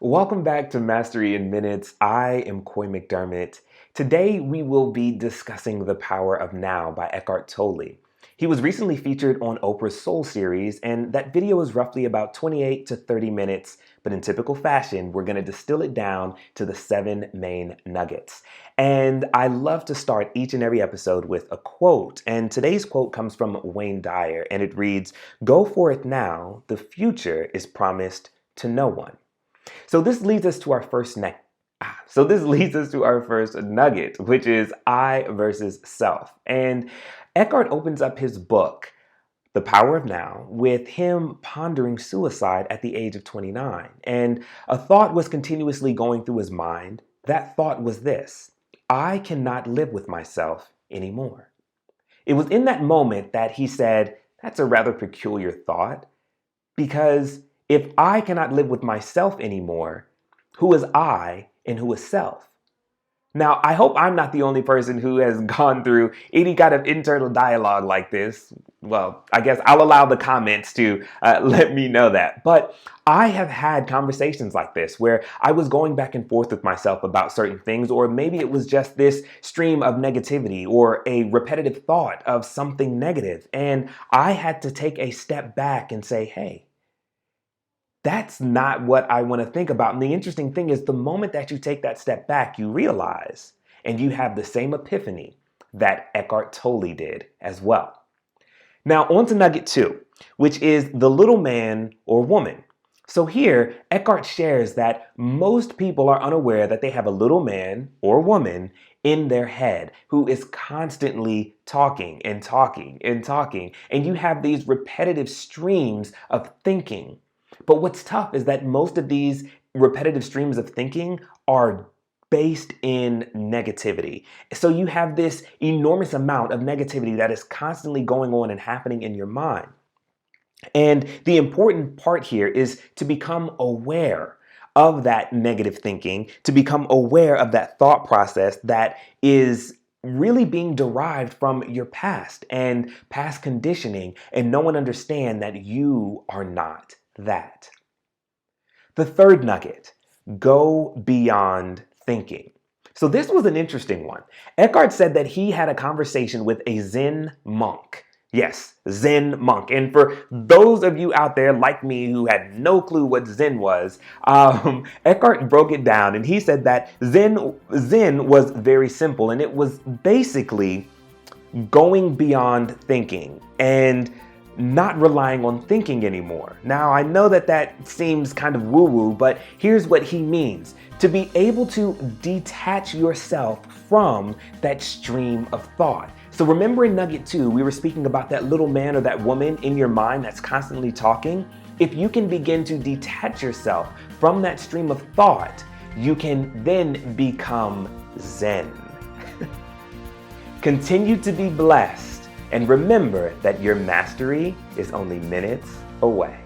Welcome back to Mastery in Minutes. I am McDermott. Today we will be discussing The Power of Now by Eckhart Tolle. He was recently featured on Oprah's Soul series, and that video is roughly about 28 to 30 minutes, but in typical fashion, we're going to distill it down to the 7 main nuggets. And I love to start each and every episode with a quote, and today's quote comes from Wayne Dyer, and it reads, "Go for it now, the future is promised to no one." So this leads us to our first nugget, which is I versus self. And Eckhart opens up his book, The Power of Now, with him pondering suicide at the age of 29. And a thought was continuously going through his mind. That thought was this: I cannot live with myself anymore. It was in that moment that he said, that's a rather peculiar thought, because if I cannot live with myself anymore, who is I and who is self? Now, I hope I'm not the only person who has gone through any kind of internal dialogue like this. Well, I guess I'll allow the comments to let me know that. But I have had conversations like this where I was going back and forth with myself about certain things, or maybe it was just this stream of negativity or a repetitive thought of something negative. And I had to take a step back and say, hey, that's not what I want to think about. And the interesting thing is, the moment that you take that step back, you realize and you have the same epiphany that Eckhart Tolle did as well. Now, on to nugget 2, which is the little man or woman. So here, Eckhart shares that most people are unaware that they have a little man or woman in their head who is constantly talking and talking and talking. And you have these repetitive streams of thinking. But what's tough is that most of these repetitive streams of thinking are based in negativity. So you have this enormous amount of negativity that is constantly going on and happening in your mind. And the important part here is to become aware of that negative thinking, to become aware of that thought process that is really being derived from your past and past conditioning, and know and understand that you are not that. The third nugget, go beyond thinking. So this was an interesting one. Eckhart said that he had a conversation with a Zen monk. Yes, Zen monk. And for those of you out there like me who had no clue what Zen was, Eckhart broke it down, and he said that Zen was very simple, and it was basically going beyond thinking and not relying on thinking anymore. Now, I know that that seems kind of woo-woo, but here's what he means: to be able to detach yourself from that stream of thought. So remember in nugget 2, we were speaking about that little man or that woman in your mind that's constantly talking. If you can begin to detach yourself from that stream of thought, you can then become Zen. Continue to be blessed. And remember that your mastery is only minutes away.